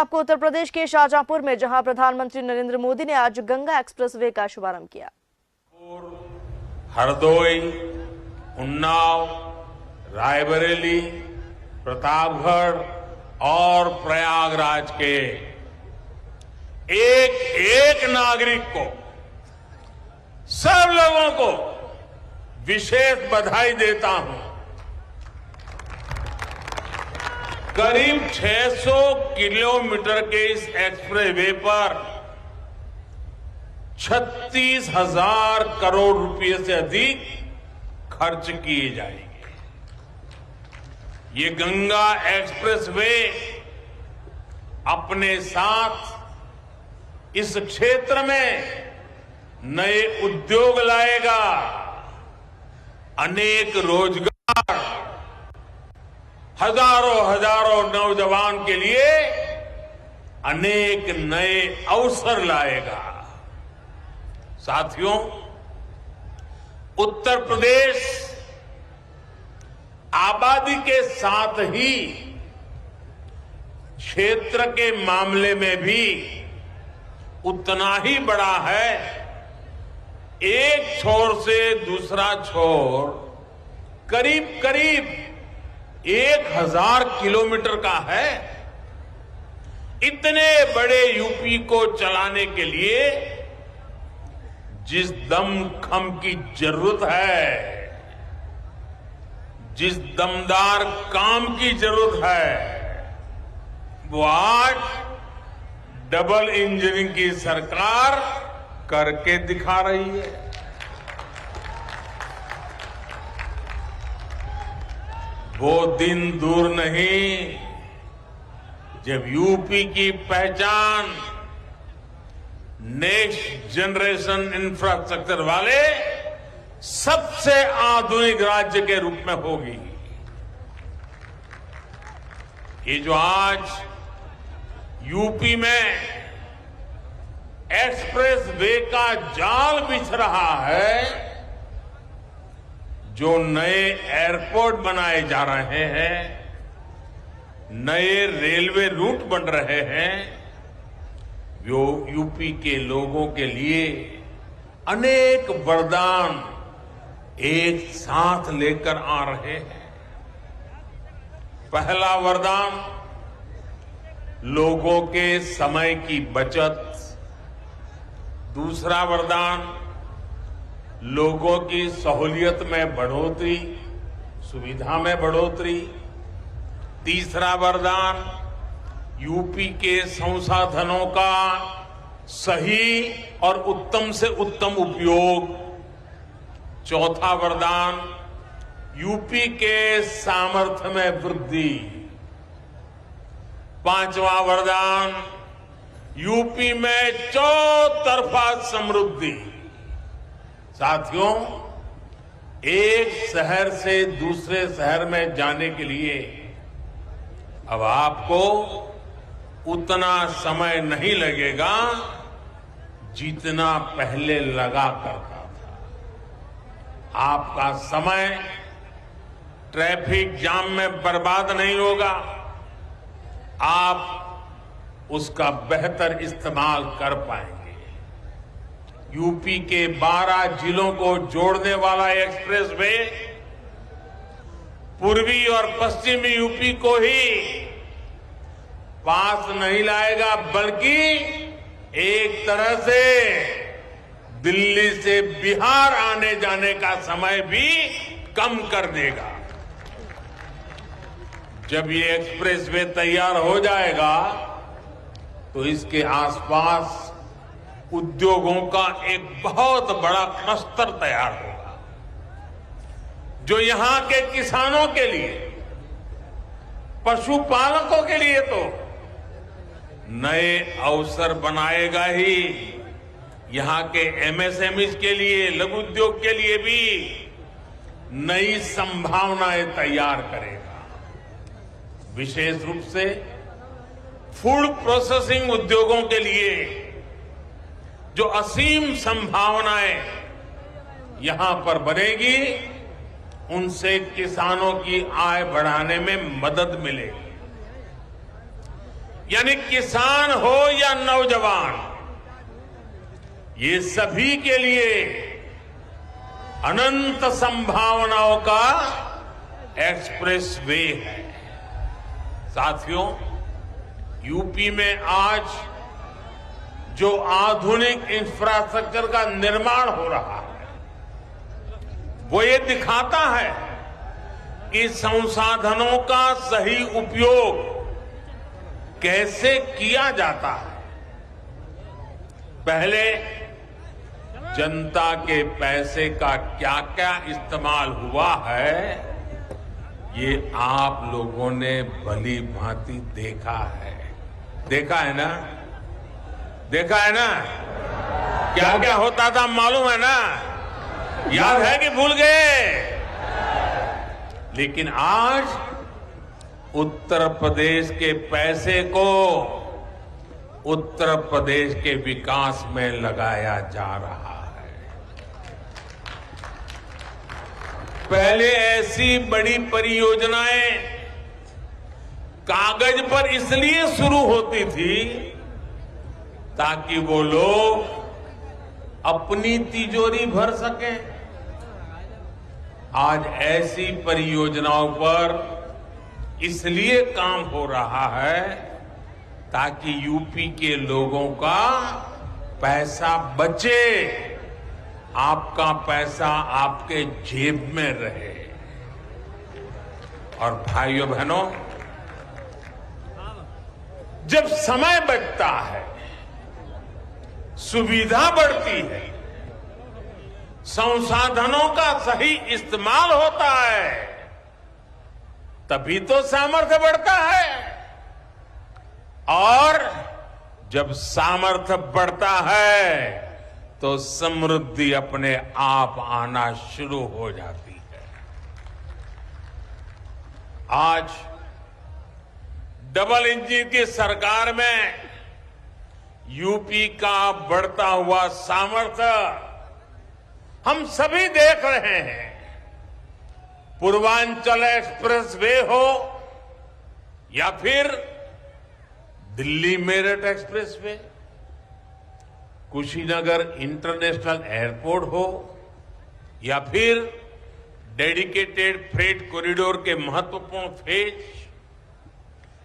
आपको उत्तर प्रदेश के शाहजहांपुर में, जहां प्रधानमंत्री नरेंद्र मोदी ने आज गंगा एक्सप्रेसवे का शुभारंभ किया। हरदोई, उन्नाव, रायबरेली, प्रतापगढ़ और प्रयागराज के एक एक नागरिक को, सब लोगों को विशेष बधाई देता हूं। करीब 600 किलोमीटर के इस एक्सप्रेसवे पर 36,000 करोड़ रुपए से अधिक खर्च किए जाएंगे। ये गंगा एक्सप्रेसवे अपने साथ इस क्षेत्र में नए उद्योग लाएगा, अनेक रोजगार, हजारों नौजवान के लिए अनेक नए अवसर लाएगा। साथियों, उत्तर प्रदेश आबादी के साथ ही क्षेत्र के मामले में भी उतना ही बड़ा है। एक छोर से दूसरा छोर करीब 1000 किलोमीटर का है। इतने बड़े यूपी को चलाने के लिए जिस दमखम की जरूरत है, जिस दमदार काम की जरूरत है, वो आज डबल इंजन की सरकार करके दिखा रही है। वो दिन दूर नहीं जब यूपी की पहचान नेक्स्ट जनरेशन इंफ्रास्ट्रक्चर वाले सबसे आधुनिक राज्य के रूप में होगी। ये जो आज यूपी में एक्सप्रेस वे का जाल बिछ रहा है, जो नए एयरपोर्ट बनाए जा रहे हैं, नए रेलवे रूट बन रहे हैं, जो यूपी के लोगों के लिए अनेक वरदान एक साथ लेकर आ रहे हैं। पहला वरदान लोगों के समय की बचत, दूसरा वरदान लोगों की सहूलियत में बढ़ोतरी, सुविधा में बढ़ोतरी, तीसरा वरदान यूपी के संसाधनों का सही और उत्तम से उत्तम उपयोग, चौथा वरदान यूपी के सामर्थ्य में वृद्धि, पांचवा वरदान यूपी में चौतरफा समृद्धि। साथियों, एक शहर से दूसरे शहर में जाने के लिए अब आपको उतना समय नहीं लगेगा जितना पहले लगा करता था। आपका समय ट्रैफिक जाम में बर्बाद नहीं होगा। आप उसका बेहतर इस्तेमाल कर पाएंगे। यूपी के 12 जिलों को जोड़ने वाला एक्सप्रेसवे पूर्वी और पश्चिमी यूपी को ही पास नहीं लाएगा, बल्कि एक तरह से दिल्ली से बिहार आने जाने का समय भी कम कर देगा। जब ये एक्सप्रेसवे तैयार हो जाएगा तो इसके आसपास उद्योगों का एक बहुत बड़ा क्लस्टर तैयार होगा, जो यहां के किसानों के लिए, पशुपालकों के लिए तो नए अवसर बनाएगा ही, यहां के एमएसएमई के लिए, लघु उद्योग के लिए भी नई संभावनाएं तैयार करेगा। विशेष रूप से फूड प्रोसेसिंग उद्योगों के लिए जो असीम संभावनाएं यहां पर बनेगी, उनसे किसानों की आय बढ़ाने में मदद मिलेगी। यानी किसान हो या नौजवान, ये सभी के लिए अनंत संभावनाओं का एक्सप्रेस वे है। साथियों, यूपी में आज जो आधुनिक इंफ्रास्ट्रक्चर का निर्माण हो रहा है, वो ये दिखाता है कि संसाधनों का सही उपयोग कैसे किया जाता है। पहले जनता के पैसे का क्या क्या इस्तेमाल हुआ है, ये आप लोगों ने भली भांति देखा है। देखा है ना? देखा है ना? क्या क्या होता था मालूम है ना? याद है कि भूल गए? लेकिन आज उत्तर प्रदेश के पैसे को उत्तर प्रदेश के विकास में लगाया जा रहा है। पहले ऐसी बड़ी परियोजनाएं कागज पर इसलिए शुरू होती थी ताकि वो लोग अपनी तिजोरी भर सकें। आज ऐसी परियोजनाओं पर इसलिए काम हो रहा है ताकि यूपी के लोगों का पैसा बचे, आपका पैसा आपके जेब में रहे। और भाइयों बहनों, जब समय बचता है, सुविधा बढ़ती है, संसाधनों का सही इस्तेमाल होता है, तभी तो सामर्थ्य बढ़ता है। और जब सामर्थ्य बढ़ता है तो समृद्धि अपने आप आना शुरू हो जाती है। आज डबल इंजन की सरकार में यूपी का बढ़ता हुआ सामर्थ्य हम सभी देख रहे हैं। पूर्वांचल एक्सप्रेस वे हो या फिर Delhi Meerut express way, Kushinagar international airport हो या फिर डेडिकेटेड फ्रेट कॉरिडोर के महत्वपूर्ण फेज,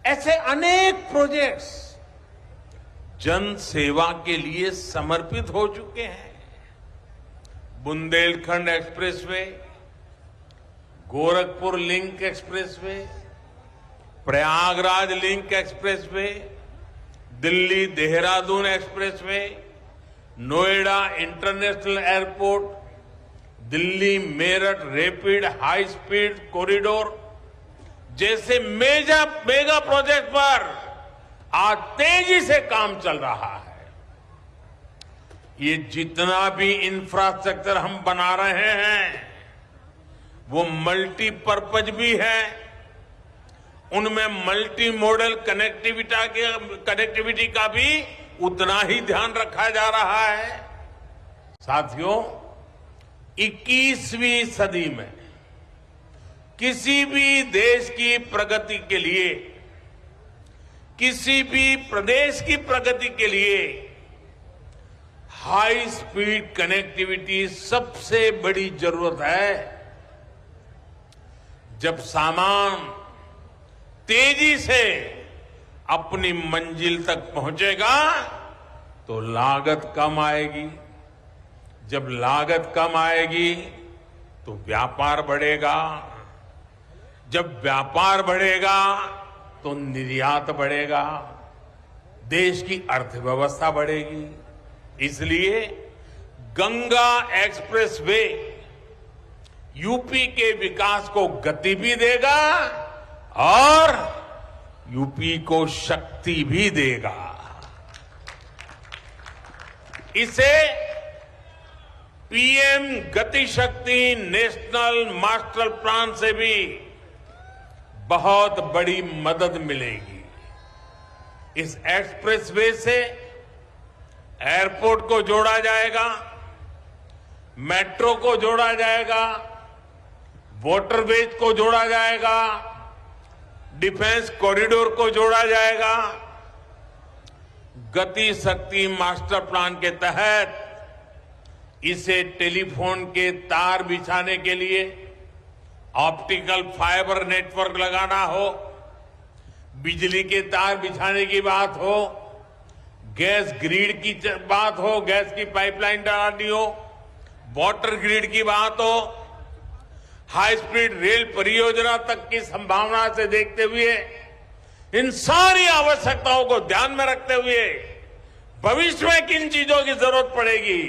ऐसे अनेक प्रोजेक्ट्स जन सेवा के लिए समर्पित हो चुके हैं। Bundelkhand expressway, Gorakhpur link expressway, Prayagraj link expressway, Delhi Dehradun expressway, Noida international airport, Delhi Meerut rapid high speed corridor जैसे मेगा प्रोजेक्ट पर आज तेजी से काम चल रहा है। ये जितना भी इंफ्रास्ट्रक्चर हम बना रहे हैं वो मल्टीपर्पज भी है, उनमें मल्टी मॉडल कनेक्टिविटी का भी उतना ही ध्यान रखा जा रहा है। साथियों, 21वीं सदी में किसी भी देश की प्रगति के लिए, किसी भी प्रदेश की प्रगति के लिए हाई स्पीड कनेक्टिविटी सबसे बड़ी जरूरत है। जब सामान तेजी से अपनी मंजिल तक पहुंचेगा तो लागत कम आएगी। जब लागत कम आएगी तो व्यापार बढ़ेगा। जब व्यापार बढ़ेगा तो निर्यात बढ़ेगा, देश की अर्थव्यवस्था बढ़ेगी। इसलिए गंगा एक्सप्रेसवे यूपी के विकास को गति भी देगा और यूपी को शक्ति भी देगा। इसे पीएम गति शक्ति नेशनल मास्टर प्लान से भी बहुत बड़ी मदद मिलेगी। इस एक्सप्रेसवे से एयरपोर्ट को जोड़ा जाएगा, मेट्रो को जोड़ा जाएगा, वाटरवेज को जोड़ा जाएगा, डिफेंस कॉरिडोर को जोड़ा जाएगा, गति शक्ति मास्टर प्लान के तहत इसे टेलीफोन के तार बिछाने के लिए ऑप्टिकल फाइबर नेटवर्क लगाना हो, बिजली के तार बिछाने की बात हो, गैस ग्रिड की बात हो, गैस की पाइपलाइन डालनी हो, वाटर ग्रिड की बात हो, हाई स्पीड रेल परियोजना तक की संभावना से देखते हुए इन सारी आवश्यकताओं को ध्यान में रखते हुए भविष्य में किन चीजों की जरूरत पड़ेगी,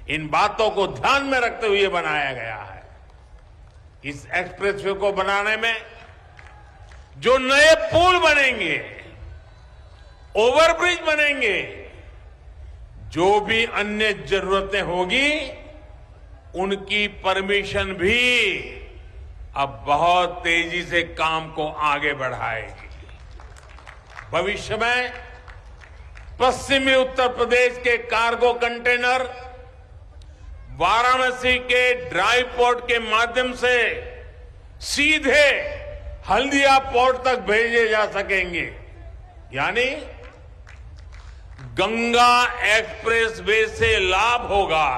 इन बातों को ध्यान में रखते हुए बनाया गया है। इस एक्सप्रेसवे को बनाने में जो नए पुल बनेंगे, ओवरब्रिज बनेंगे, जो भी अन्य जरूरतें होगी, उनकी परमिशन भी अब बहुत तेजी से काम को आगे बढ़ाएगी। भविष्य में पश्चिमी उत्तर प्रदेश के कार्गो कंटेनर वाराणसी के ड्राई पोर्ट के माध्यम से सीधे हल्दिया पोर्ट तक भेजे जा सकेंगे। यानी गंगा एक्सप्रेसवे से लाभ होगा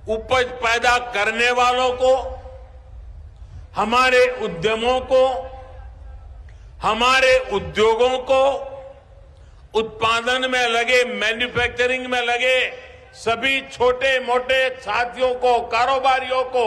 उपज पैदा करने वालों को, हमारे उद्यमों को, हमारे उद्योगों को, उत्पादन में लगे, मैन्युफैक्चरिंग में लगे सभी छोटे मोटे साथियों को, कारोबारियों को,